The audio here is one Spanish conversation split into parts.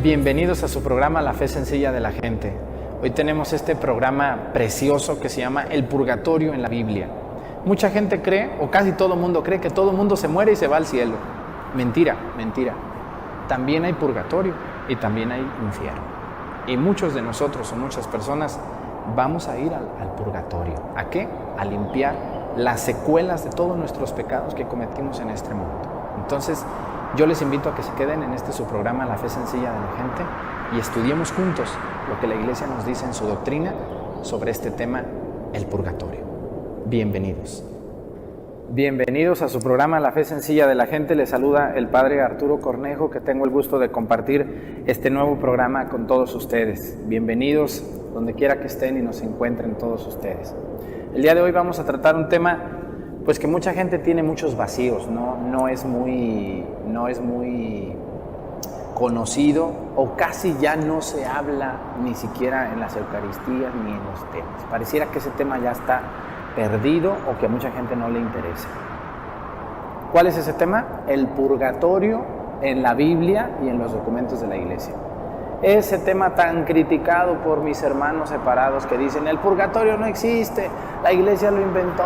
Bienvenidos a su programa La Fe Sencilla de la Gente. Hoy tenemos este programa precioso que se llama El Purgatorio en la Biblia. Mucha gente cree, o casi todo el mundo cree, que todo el mundo se muere y se va al cielo. Mentira, mentira. También hay purgatorio y también hay infierno. Y muchos de nosotros o muchas personas vamos a ir al purgatorio. ¿A qué? A limpiar las secuelas de todos nuestros pecados que cometimos en este mundo. Entonces, yo les invito a que se queden en su programa La Fe Sencilla de la Gente y estudiemos juntos lo que la Iglesia nos dice en su doctrina sobre este tema, el purgatorio. Bienvenidos. Bienvenidos a su programa La Fe Sencilla de la Gente. Les saluda el Padre Arturo Cornejo, que tengo el gusto de compartir este nuevo programa con todos ustedes. Bienvenidos donde quiera que estén y nos encuentren todos ustedes. El día de hoy vamos a tratar un tema pues que mucha gente tiene muchos vacíos, no es muy conocido, o casi ya no se habla ni siquiera en las Eucaristías ni en los temas. Pareciera que ese tema ya está perdido o que a mucha gente no le interesa. ¿Cuál es ese tema? El purgatorio en la Biblia y en los documentos de la Iglesia. Ese tema tan criticado por mis hermanos separados que dicen el purgatorio no existe, la Iglesia lo inventó,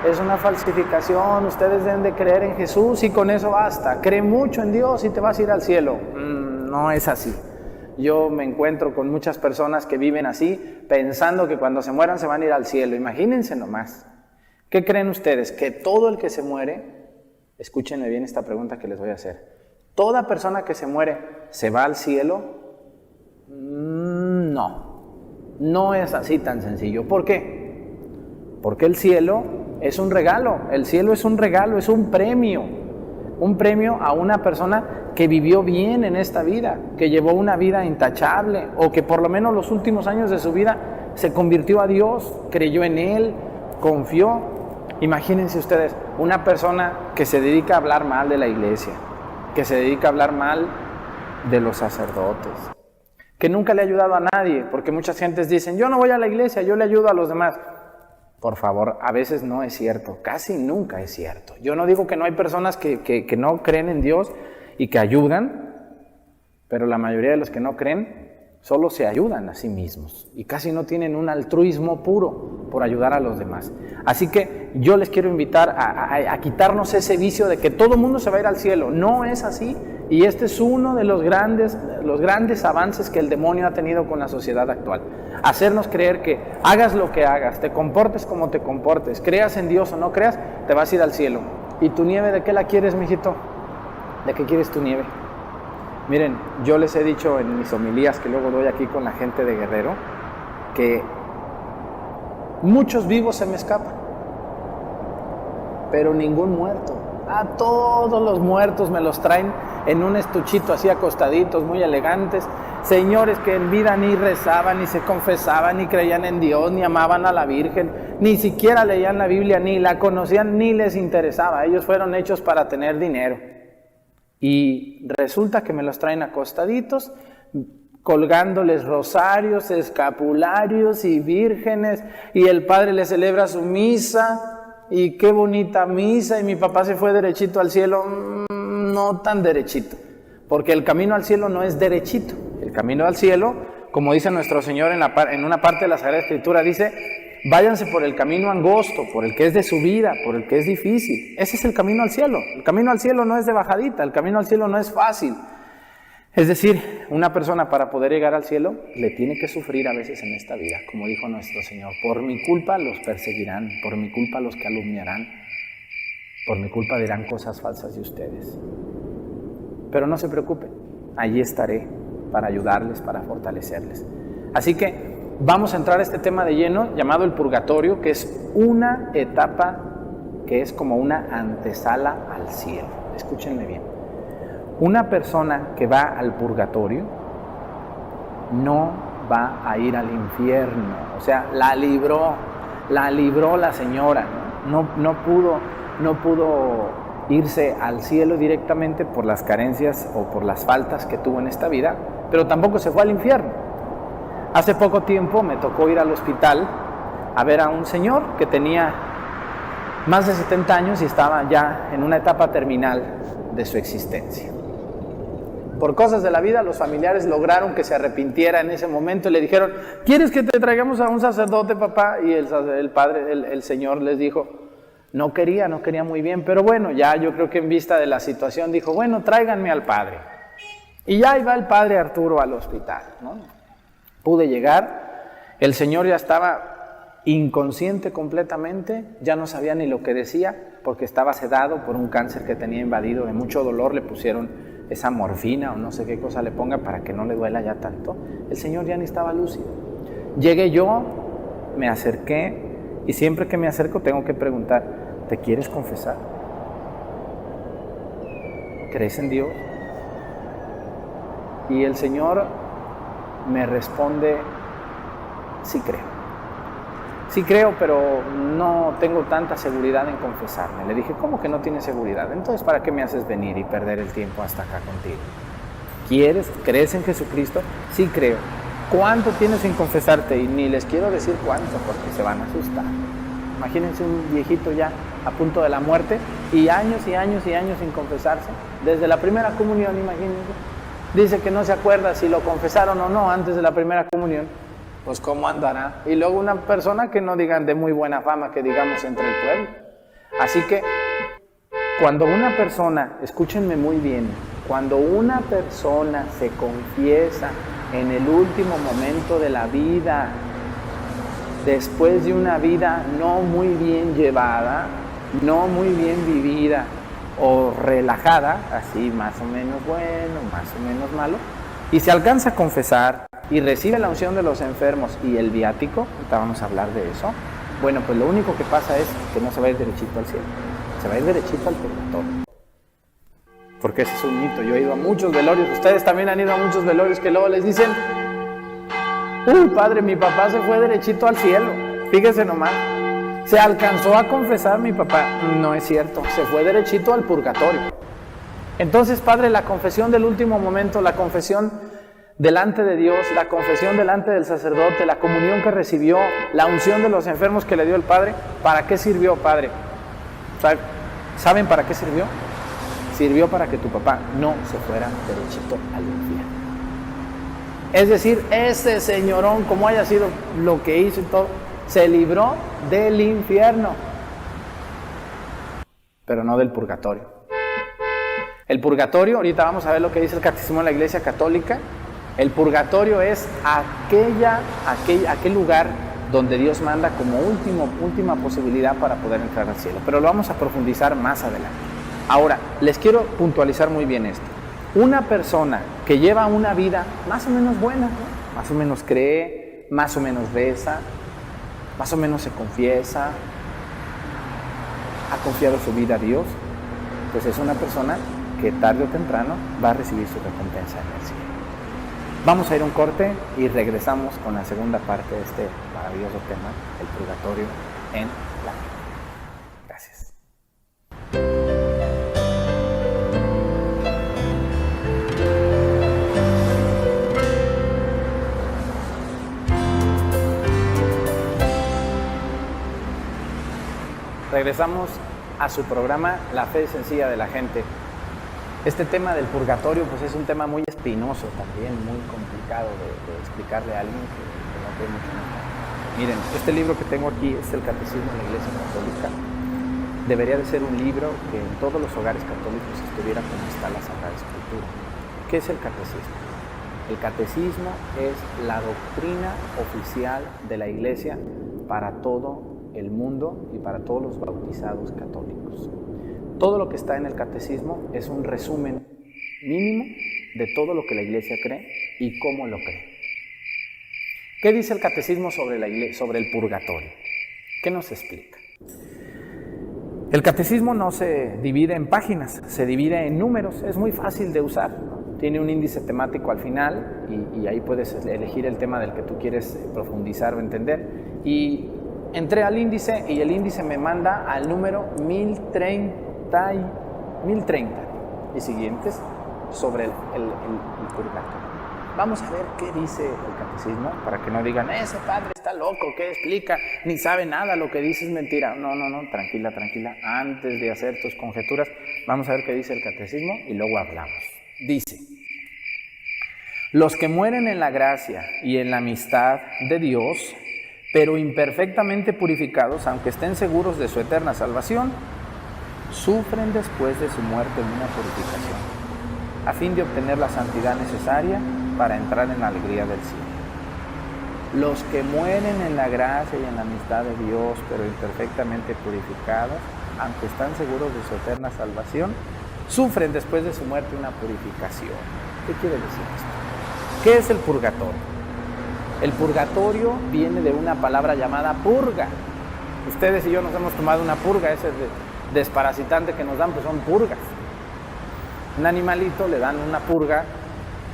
es una falsificación, ustedes deben de creer en Jesús y con eso basta, cree mucho en Dios y te vas a ir al cielo. No es así. Yo me encuentro con muchas personas que viven así, pensando que cuando se mueran se van a ir al cielo. Imagínense nomás. ¿Qué creen ustedes? Que todo el que se muere, escúchenme bien esta pregunta que les voy a hacer, ¿toda persona que se muere se va al cielo? No es así tan sencillo. ¿Por qué? Porque el cielo es un regalo, el cielo es un regalo, es un premio a una persona que vivió bien en esta vida, que llevó una vida intachable, o que por lo menos los últimos años de su vida se convirtió a Dios, creyó en Él, confió. Imagínense ustedes, una persona que se dedica a hablar mal de la Iglesia, que se dedica a hablar mal de los sacerdotes, que nunca le ha ayudado a nadie, porque muchas gentes dicen, yo no voy a la iglesia, yo le ayudo a los demás. Por favor, a veces no es cierto, casi nunca es cierto. Yo no digo que no hay personas que no creen en Dios y que ayudan, pero la mayoría de los que no creen solo se ayudan a sí mismos y casi no tienen un altruismo puro por ayudar a los demás. Así que yo les quiero invitar a quitarnos ese vicio de que todo el mundo se va a ir al cielo. No es así. Y este es uno de los grandes avances que el demonio ha tenido con la sociedad actual. Hacernos creer que hagas lo que hagas, te comportes como te comportes, creas en Dios o no creas, te vas a ir al cielo. ¿Y tu nieve de qué la quieres, mijito? ¿De qué quieres tu nieve? Miren, yo les he dicho en mis homilías que luego doy aquí con la gente de Guerrero, que muchos vivos se me escapan, pero ningún muerto. A todos los muertos me los traen en un estuchito así acostaditos, muy elegantes. Señores que en vida ni rezaban, ni se confesaban, ni creían en Dios, ni amaban a la Virgen, ni siquiera leían la Biblia, ni la conocían, ni les interesaba. Ellos fueron hechos para tener dinero. Y resulta que me los traen acostaditos, colgándoles rosarios, escapularios y vírgenes, y el padre le celebra su misa. Y qué bonita misa, y mi papá se fue derechito al cielo. No tan derechito, porque el camino al cielo no es derechito. El camino al cielo, como dice nuestro Señor en una parte de la Sagrada Escritura, dice, váyanse por el camino angosto, por el que es de subida, por el que es difícil. Ese es el camino al cielo. El camino al cielo no es de bajadita, el camino al cielo no es fácil. Es decir, una persona para poder llegar al cielo le tiene que sufrir a veces en esta vida, como dijo nuestro Señor. Por mi culpa los perseguirán, por mi culpa los calumniarán, por mi culpa dirán cosas falsas de ustedes. Pero no se preocupen, allí estaré para ayudarles, para fortalecerles. Así que vamos a entrar a este tema de lleno llamado el purgatorio, que es una etapa que es como una antesala al cielo. Escúchenme bien. Una persona que va al purgatorio no va a ir al infierno, o sea, la libró la señora, no pudo irse al cielo directamente por las carencias o por las faltas que tuvo en esta vida, pero tampoco se fue al infierno. Hace poco tiempo me tocó ir al hospital a ver a un señor que tenía más de 70 años y estaba ya en una etapa terminal de su existencia. Por cosas de la vida, los familiares lograron que se arrepintiera en ese momento y le dijeron, ¿quieres que te traigamos a un sacerdote, papá? Y el señor les dijo, no quería muy bien, pero bueno, ya yo creo que en vista de la situación dijo, bueno, tráiganme al padre. Y ya iba el padre Arturo al hospital, ¿no? Pude llegar, el señor ya estaba inconsciente completamente, ya no sabía ni lo que decía, porque estaba sedado por un cáncer que tenía invadido, de mucho dolor le pusieron esa morfina o no sé qué cosa le ponga para que no le duela ya tanto. El señor ya ni estaba lúcido. Llegué yo, me acerqué, y siempre que me acerco tengo que preguntar, ¿te quieres confesar? ¿Crees en Dios? Y el señor me responde, sí creo. Sí creo, pero no tengo tanta seguridad en confesarme. Le dije, ¿cómo que no tienes seguridad? Entonces, ¿para qué me haces venir y perder el tiempo hasta acá contigo? ¿Crees en Jesucristo? Sí creo. ¿Cuánto tienes sin confesarte? Y ni les quiero decir cuánto, porque se van a asustar. Imagínense un viejito ya a punto de la muerte y años y años y años sin confesarse. Desde la primera comunión, imagínense. Dice que no se acuerda si lo confesaron o no antes de la primera comunión. Pues cómo andará. Y luego una persona que no digan de muy buena fama, que digamos entre el pueblo. Así que cuando una persona, escúchenme muy bien, cuando una persona se confiesa en el último momento de la vida, después de una vida no muy bien llevada, no muy bien vivida o relajada, así más o menos bueno, más o menos malo, y se alcanza a confesar y recibe la unción de los enfermos y el viático, ahorita vamos a hablar de eso, bueno, pues lo único que pasa es que no se va a ir derechito al cielo, se va a ir derechito al purgatorio. Porque ese es un mito. Yo he ido a muchos velorios, ustedes también han ido a muchos velorios que luego les dicen, uy, padre, mi papá se fue derechito al cielo. Fíjese nomás, se alcanzó a confesar mi papá. No es cierto, se fue derechito al purgatorio. Entonces, padre, la confesión del último momento, la confesión delante de Dios, la confesión delante del sacerdote, la comunión que recibió, la unción de los enfermos que le dio el padre, ¿para qué sirvió, padre? ¿Saben para qué sirvió? Sirvió para que tu papá no se fuera derechito al infierno. Es decir, ese señorón, como haya sido lo que hizo y todo, se libró del infierno, pero no del purgatorio. El purgatorio, ahorita vamos a ver lo que dice el Catecismo de la Iglesia Católica. El purgatorio es aquel lugar donde Dios manda como última posibilidad para poder entrar al cielo. Pero lo vamos a profundizar más adelante. Ahora, les quiero puntualizar muy bien esto. Una persona que lleva una vida más o menos buena, ¿no? Más o menos cree, más o menos reza, más o menos se confiesa, ha confiado su vida a Dios, pues es una persona que tarde o temprano va a recibir su recompensa en el cielo. Vamos a ir a un corte y regresamos con la segunda parte de este maravilloso tema, el purgatorio en la vida. Gracias. Regresamos a su programa La Fe Sencilla de la Gente. Este tema del purgatorio pues es un tema muy espinoso también, muy complicado de explicarle a alguien que no tiene mucho noción. Miren, este libro que tengo aquí es el Catecismo de la Iglesia Católica. Debería de ser un libro que en todos los hogares católicos estuviera como está la Sagrada Escritura. ¿Qué es el catecismo? El catecismo es la doctrina oficial de la Iglesia para todo el mundo y para todos los bautizados católicos. Todo lo que está en el catecismo es un resumen mínimo de todo lo que la Iglesia cree y cómo lo cree. ¿Qué dice el catecismo sobre el purgatorio? ¿Qué nos explica? El catecismo no se divide en páginas, se divide en números, es muy fácil de usar, ¿no? Tiene un índice temático al final y ahí puedes elegir el tema del que tú quieres profundizar o entender. Y entré al índice y el índice me manda al número 1030 y siguientes sobre el purgatorio. Vamos a ver qué dice el catecismo para que no digan, ese padre está loco, ¿qué explica? Ni sabe nada, lo que dice es mentira. No, tranquila. Antes de hacer tus conjeturas, vamos a ver qué dice el catecismo y luego hablamos. Dice, Los que mueren en la gracia y en la amistad de Dios, pero imperfectamente purificados, aunque estén seguros de su eterna salvación, sufren después de su muerte una purificación, a fin de obtener la santidad necesaria para entrar en la alegría del cielo. Los que mueren en la gracia y en la amistad de Dios, pero imperfectamente purificados, aunque están seguros de su eterna salvación, sufren después de su muerte una purificación. ¿Qué quiere decir esto? ¿Qué es el purgatorio? El purgatorio viene de una palabra llamada purga. Ustedes y yo nos hemos tomado una purga, ese desparasitante que nos dan, pues son purgas. Un animalito le dan una purga,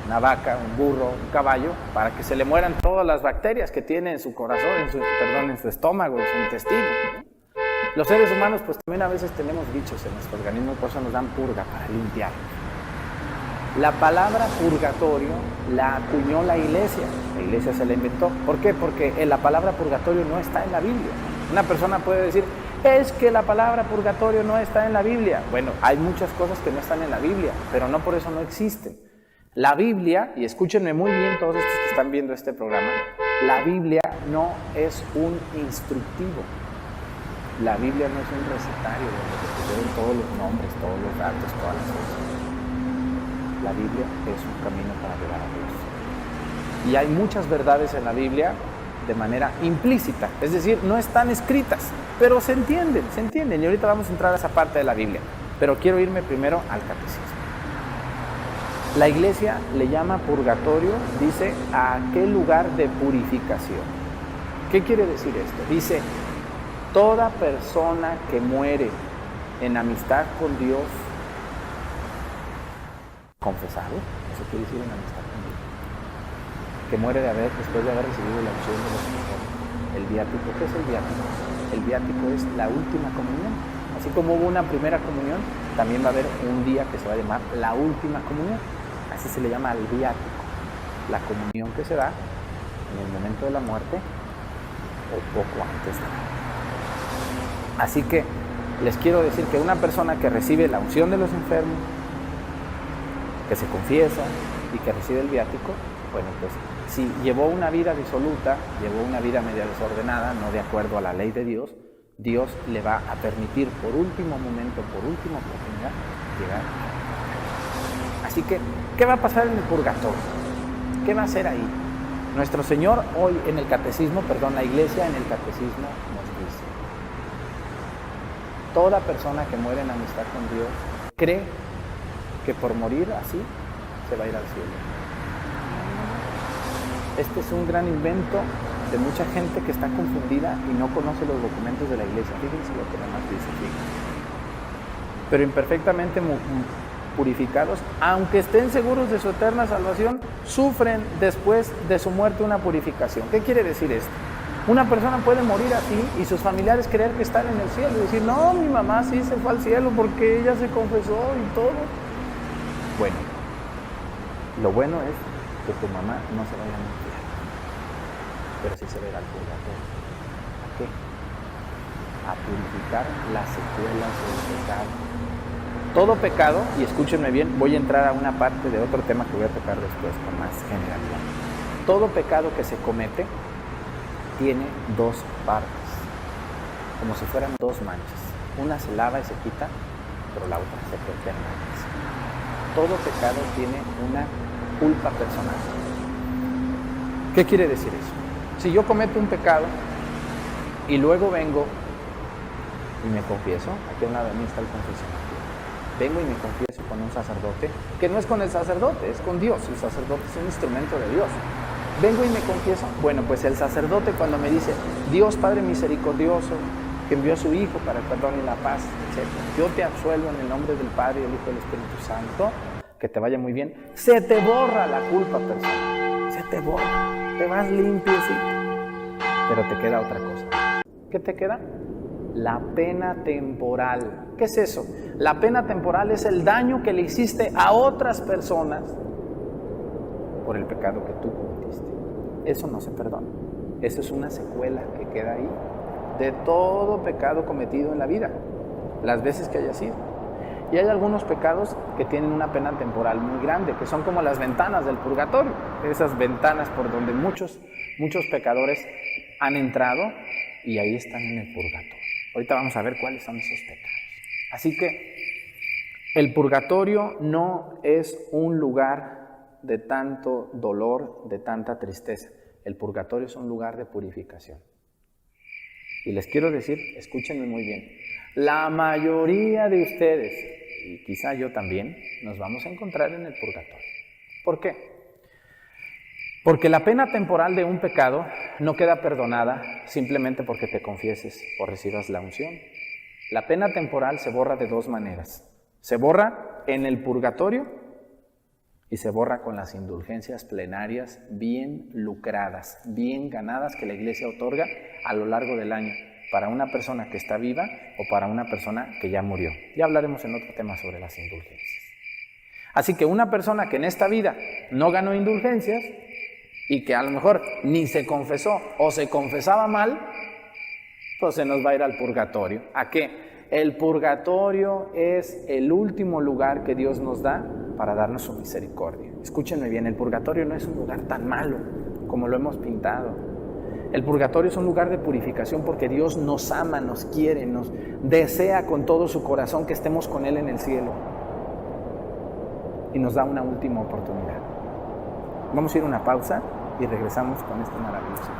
una vaca, un burro, un caballo, para que se le mueran todas las bacterias que tiene en su corazón, en su estómago, en su intestino. Los seres humanos pues también a veces tenemos bichos en nuestro organismo, por eso nos dan purga para limpiar. La palabra purgatorio la acuñó la iglesia se la inventó. ¿Por qué? Porque la palabra purgatorio no está en la Biblia. Una persona puede decir, es que la palabra purgatorio no está en la Biblia. Bueno, hay muchas cosas que no están en la Biblia, pero no por eso no existen. La Biblia, y escúchenme muy bien todos estos que están viendo este programa, la Biblia no es un instructivo. La Biblia no es un recetario donde se pusieron todos los nombres, todos los datos, todas las cosas. La Biblia es un camino para llegar a Dios. Y hay muchas verdades en la Biblia de manera implícita, es decir, no están escritas, pero se entienden, y ahorita vamos a entrar a esa parte de la Biblia, pero quiero irme primero al catecismo. La iglesia le llama purgatorio, dice, a aquel lugar de purificación. ¿Qué quiere decir esto? Dice, toda persona que muere en amistad con Dios, confesado, eso quiere decir en amistad con Dios, que muere después de haber recibido la unción de los enfermos. El viático, ¿qué es el viático? El viático es la última comunión. Así como hubo una primera comunión, también va a haber un día que se va a llamar la última comunión. Así se le llama al viático, la comunión que se da en el momento de la muerte o poco antes de la muerte. Así que les quiero decir que una persona que recibe la unción de los enfermos, que se confiesa y que recibe el viático, bueno, pues si llevó una vida disoluta, llevó una vida media desordenada, no de acuerdo a la ley de Dios, Dios le va a permitir por último momento, por última oportunidad, llegar a la vida. Así que, ¿qué va a pasar en el purgatorio? ¿Qué va a hacer ahí? Nuestro Señor hoy en el catecismo, la iglesia en el catecismo nos dice, toda persona que muere en amistad con Dios cree que por morir así se va a ir al cielo. Este es un gran invento de mucha gente que está confundida y no conoce los documentos de la iglesia. Fíjense lo que nada más dice, pero imperfectamente purificados, aunque estén seguros de su eterna salvación, sufren después de su muerte una purificación. ¿Qué quiere decir esto? Una persona puede morir así y sus familiares creer que están en el cielo y decir, no, mi mamá sí se fue al cielo porque ella se confesó y todo. Bueno, lo bueno es que tu mamá no se vaya a mentir, pero sí se va a ir al purgatorio. ¿A qué? A purificar las secuelas del pecado. Todo pecado, y escúchenme bien, voy a entrar a una parte de otro tema que voy a tocar después con más generalidad. Todo pecado que se comete tiene dos partes, como si fueran dos manchas. Una se lava y se quita, pero la otra se permanece. Todo pecado tiene una culpa personal. ¿Qué quiere decir eso? Si yo cometo un pecado y luego vengo y me confieso, aquí a un lado de mí está el confesionario, vengo y me confieso con un sacerdote, que no es con el sacerdote, es con Dios. El sacerdote es un instrumento de Dios. Vengo y me confieso. Bueno, pues el sacerdote cuando me dice, Dios Padre misericordioso, que envió a su Hijo para el perdón y la paz, etc. Yo te absuelvo en el nombre del Padre, del Hijo y del Espíritu Santo, que te vaya muy bien. Se te borra la culpa personal. Se te borra. Te vas limpiecito. Pero te queda otra cosa. ¿Qué te queda? La pena temporal. ¿Qué es eso? La pena temporal es el daño que le hiciste a otras personas por el pecado que tú cometiste. Eso no se perdona. Eso es una secuela que queda ahí de todo pecado cometido en la vida, las veces que haya sido. Y hay algunos pecados que tienen una pena temporal muy grande, que son como las ventanas del purgatorio, esas ventanas por donde muchos pecadores han entrado y ahí están en el purgatorio. Ahorita vamos a ver cuáles son esos pecados. Así que el purgatorio no es un lugar de tanto dolor, de tanta tristeza. El purgatorio es un lugar de purificación. Y les quiero decir, escúchenme muy bien, la mayoría de ustedes, y quizá yo también, nos vamos a encontrar en el purgatorio. ¿Por qué? Porque la pena temporal de un pecado no queda perdonada simplemente porque te confieses o recibas la unción. La pena temporal se borra de dos maneras. Se borra en el purgatorio y se borra con las indulgencias plenarias bien lucradas, bien ganadas que la Iglesia otorga a lo largo del año para una persona que está viva o para una persona que ya murió. Ya hablaremos en otro tema sobre las indulgencias. Así que una persona que en esta vida no ganó indulgencias y que a lo mejor ni se confesó o se confesaba mal, pues se nos va a ir al purgatorio. ¿A qué? El purgatorio es el último lugar que Dios nos da para darnos su misericordia. Escúchenme bien, el purgatorio no es un lugar tan malo como lo hemos pintado. El purgatorio es un lugar de purificación porque Dios nos ama, nos quiere, nos desea con todo su corazón que estemos con Él en el cielo. Y nos da una última oportunidad. Vamos a ir a una pausa y regresamos con este maravilloso.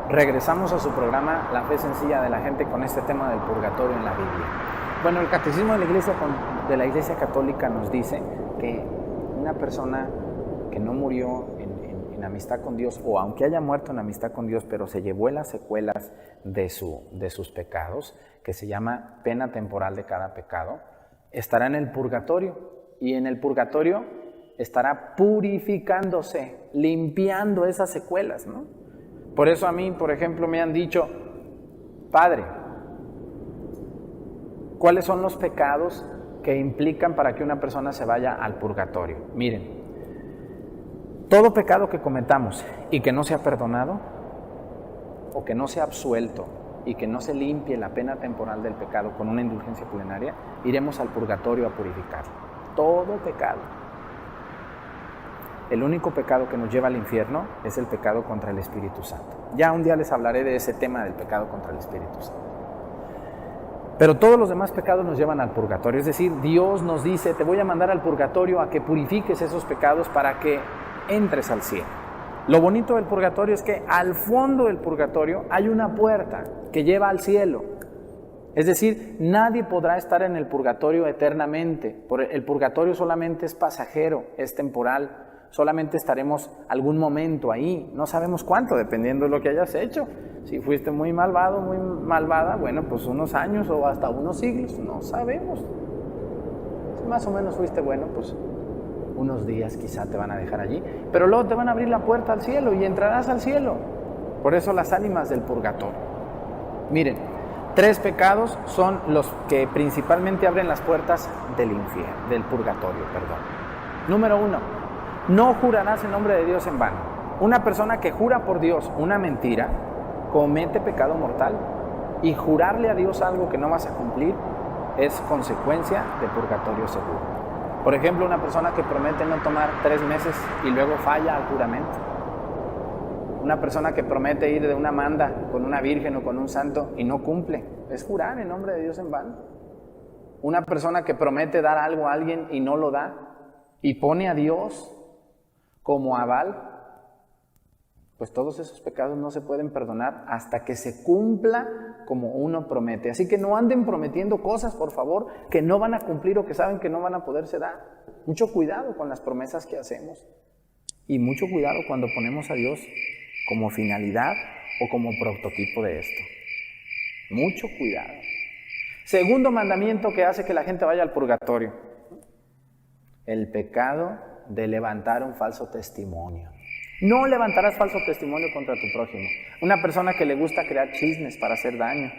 Regresamos a su programa La Fe Sencilla de la Gente con este tema del purgatorio en la Biblia. Bueno, el Catecismo de la Iglesia Católica nos dice que una persona que no murió en amistad con Dios, o aunque haya muerto en amistad con Dios, pero se llevó las secuelas de sus pecados, que se llama pena temporal de cada pecado, estará en el purgatorio. Y en el purgatorio estará purificándose, limpiando esas secuelas, ¿no? Por eso a mí, por ejemplo, me han dicho, Padre, ¿cuáles son los pecados que implican para que una persona se vaya al purgatorio? Miren, todo pecado que cometamos y que no sea perdonado, o que no sea absuelto y que no se limpie la pena temporal del pecado con una indulgencia plenaria, iremos al purgatorio a purificarlo. Todo pecado. El único pecado que nos lleva al infierno es el pecado contra el Espíritu Santo. Ya un día les hablaré de ese tema del pecado contra el Espíritu Santo. Pero todos los demás pecados nos llevan al purgatorio. Es decir, Dios nos dice, te voy a mandar al purgatorio a que purifiques esos pecados para que entres al cielo. Lo bonito del purgatorio es que al fondo del purgatorio hay una puerta que lleva al cielo. Es decir, nadie podrá estar en el purgatorio eternamente. El purgatorio solamente es pasajero, es temporal. Solamente estaremos algún momento ahí, no sabemos cuánto, dependiendo de lo que hayas hecho. Si fuiste muy malvado, muy malvada, bueno, pues unos años o hasta unos siglos, no sabemos. Si más o menos fuiste bueno, pues unos días quizá te van a dejar allí, pero luego te van a abrir la puerta al cielo y entrarás al cielo. Por eso las ánimas del purgatorio. Miren, 3 pecados son los que principalmente abren las puertas del infierno, del purgatorio, perdón. Número 1. No jurarás en nombre de Dios en vano. Una persona que jura por Dios una mentira comete pecado mortal, y jurarle a Dios algo que no vas a cumplir es consecuencia de purgatorio seguro. Por ejemplo, una persona que promete no tomar 3 meses y luego falla al juramento. Una persona que promete ir de una manda con una virgen o con un santo y no cumple, es jurar en nombre de Dios en vano. Una persona que promete dar algo a alguien y no lo da y pone a Dios como aval, pues todos esos pecados no se pueden perdonar hasta que se cumpla como uno promete. Así que no anden prometiendo cosas, por favor, que no van a cumplir o que saben que no van a poderse dar. Mucho cuidado con las promesas que hacemos. Y mucho cuidado cuando ponemos a Dios como finalidad o como prototipo de esto. Mucho cuidado. Segundo mandamiento que hace que la gente vaya al purgatorio: el pecado de levantar un falso testimonio. No levantarás falso testimonio contra tu prójimo. Una persona que le gusta crear chismes para hacer daño,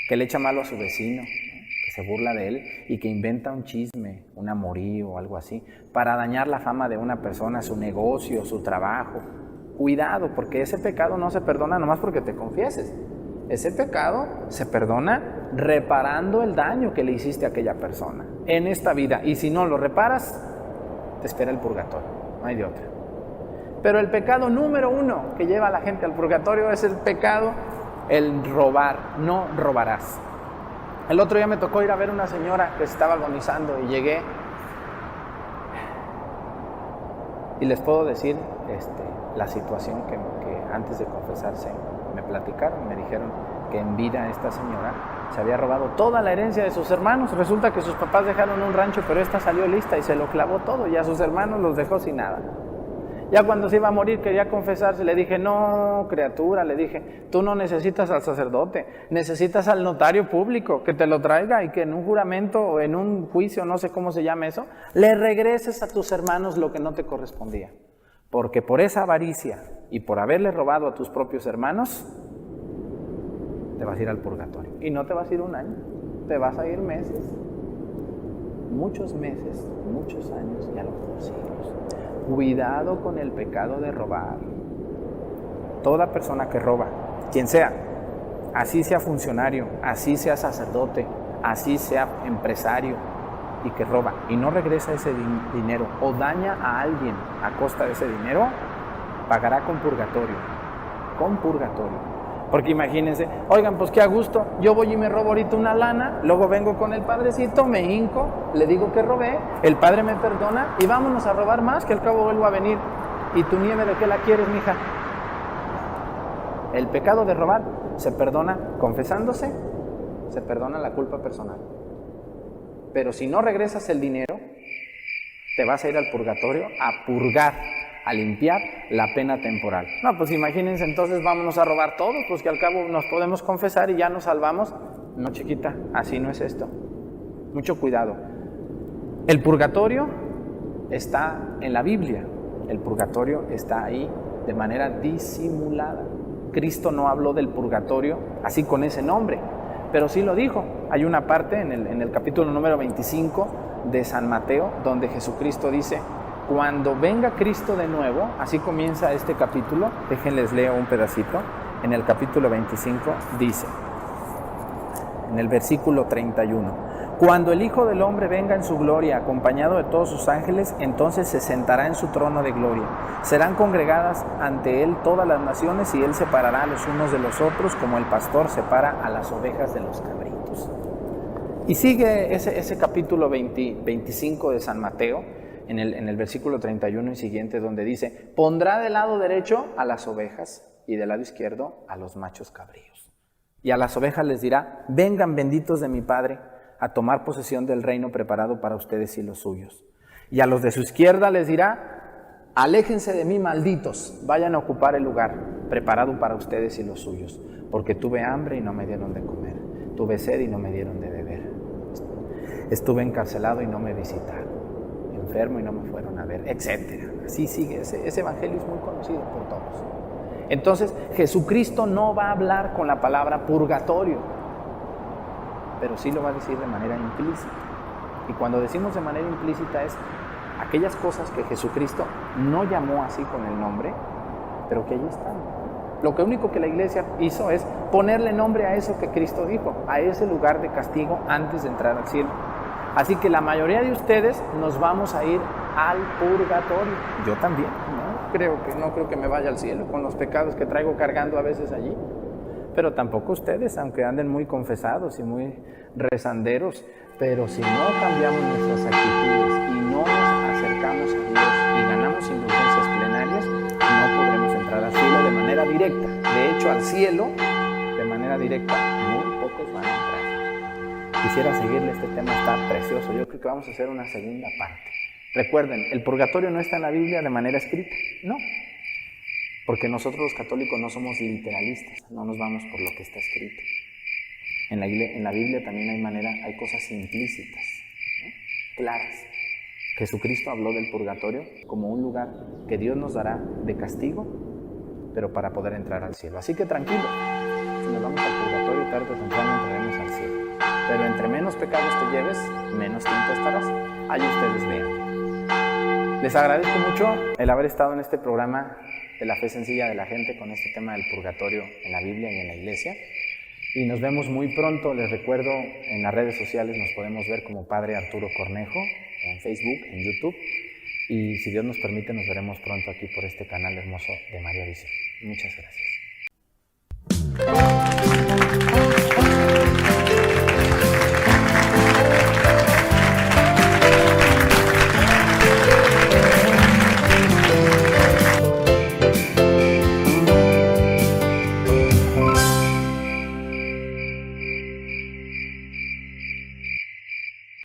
que le echa malo a su vecino, que se burla de él y que inventa un chisme, un amorío o algo así, para dañar la fama de una persona, su negocio, su trabajo. Cuidado, porque ese pecado no se perdona nomás porque te confieses. Ese pecado se perdona reparando el daño que le hiciste a aquella persona en esta vida. Y si no lo reparas, te espera el purgatorio, no hay de otra. Pero el pecado número 1 que lleva a la gente al purgatorio es el pecado, el robar. No robarás. El otro día me tocó ir a ver una señora que estaba agonizando y llegué. Y les puedo decir la situación que antes de confesarse me platicaron. Me dijeron que en vida esta señora se había robado toda la herencia de sus hermanos. Resulta que sus papás dejaron un rancho, pero esta salió lista y se lo clavó todo. Y a sus hermanos los dejó sin nada. Ya cuando se iba a morir quería confesarse, le dije, no, criatura, le dije, tú no necesitas al sacerdote, necesitas al notario público que te lo traiga y que en un juramento o en un juicio, no sé cómo se llama eso, le regreses a tus hermanos lo que no te correspondía. Porque por esa avaricia y por haberle robado a tus propios hermanos, te vas a ir al purgatorio. Y no te vas a ir un año, te vas a ir meses, muchos años y a lo mejor siglos. Cuidado con el pecado de robar. Toda persona que roba, quien sea, así sea funcionario, así sea sacerdote, así sea empresario, y que roba y no regresa ese dinero o daña a alguien a costa de ese dinero, pagará con purgatorio. Con purgatorio. Porque imagínense, oigan, pues qué a gusto, yo voy y me robo ahorita una lana, luego vengo con el padrecito, me hinco, le digo que robé, el padre me perdona y vámonos a robar más, que al cabo vuelvo a venir. ¿Y tu nieve de qué la quieres, mija? El pecado de robar se perdona confesándose, se perdona la culpa personal. Pero si no regresas el dinero, te vas a ir al purgatorio a purgar, a limpiar la pena temporal. No, pues imagínense, entonces vámonos a robar todo, pues que al cabo nos podemos confesar y ya nos salvamos. No, chiquita, así no es esto. Mucho cuidado. El purgatorio está en la Biblia. El purgatorio está ahí de manera disimulada. Cristo no habló del purgatorio así con ese nombre, pero sí lo dijo. Hay una parte en el capítulo número 25 de San Mateo donde Jesucristo dice: cuando venga Cristo de nuevo, así comienza este capítulo, déjenles leo un pedacito, en el capítulo 25 dice, en el versículo 31, cuando el Hijo del Hombre venga en su gloria, acompañado de todos sus ángeles, entonces se sentará en su trono de gloria. Serán congregadas ante él todas las naciones y él separará a los unos de los otros como el pastor separa a las ovejas de los cabritos. Y sigue ese capítulo 25 de San Mateo, en el versículo 31 y siguiente, donde dice, pondrá del lado derecho a las ovejas y del lado izquierdo a los machos cabríos. Y a las ovejas les dirá, vengan benditos de mi Padre a tomar posesión del reino preparado para ustedes y los suyos. Y a los de su izquierda les dirá, aléjense de mí, malditos, vayan a ocupar el lugar preparado para ustedes y los suyos, porque tuve hambre y no me dieron de comer, tuve sed y no me dieron de beber, estuve encarcelado y no me visitaron, enfermo y no me fueron a ver, etcétera. Así sigue, ese evangelio es muy conocido por todos. Entonces, Jesucristo no va a hablar con la palabra purgatorio, pero sí lo va a decir de manera implícita. Y cuando decimos de manera implícita es aquellas cosas que Jesucristo no llamó así con el nombre, pero que allí están. Lo que único que la iglesia hizo es ponerle nombre a eso que Cristo dijo, a ese lugar de castigo antes de entrar al cielo. Así que la mayoría de ustedes nos vamos a ir al purgatorio. Yo también, no creo que me vaya al cielo con los pecados que traigo cargando a veces allí. Pero tampoco ustedes, aunque anden muy confesados y muy rezanderos. Pero si no cambiamos nuestras actitudes y no nos acercamos a Dios y ganamos indulgencias plenarias, no podremos entrar al cielo de manera directa. De hecho, al cielo, de manera directa, muy pocos van a entrar. Quisiera seguirle, este tema está precioso. Yo creo que vamos a hacer una segunda parte. Recuerden, el purgatorio no está en la Biblia de manera escrita, no. Porque nosotros los católicos no somos literalistas, no nos vamos por lo que está escrito. En la Biblia también hay cosas implícitas, ¿no? Claras. Jesucristo habló del purgatorio como un lugar que Dios nos dará de castigo, pero para poder entrar al cielo. Así que tranquilo, y nos vamos al purgatorio, tarde o temprano entraremos al cielo. Pero entre menos pecados te lleves, menos tiempo estarás. Ahí ustedes vean. Les agradezco mucho el haber estado en este programa de la fe sencilla de la gente con este tema del purgatorio en la Biblia y en la iglesia. Y nos vemos muy pronto. Les recuerdo, en las redes sociales nos podemos ver como Padre Arturo Cornejo, en Facebook, en YouTube. Y si Dios nos permite, nos veremos pronto aquí por este canal hermoso de María Visión. Muchas gracias.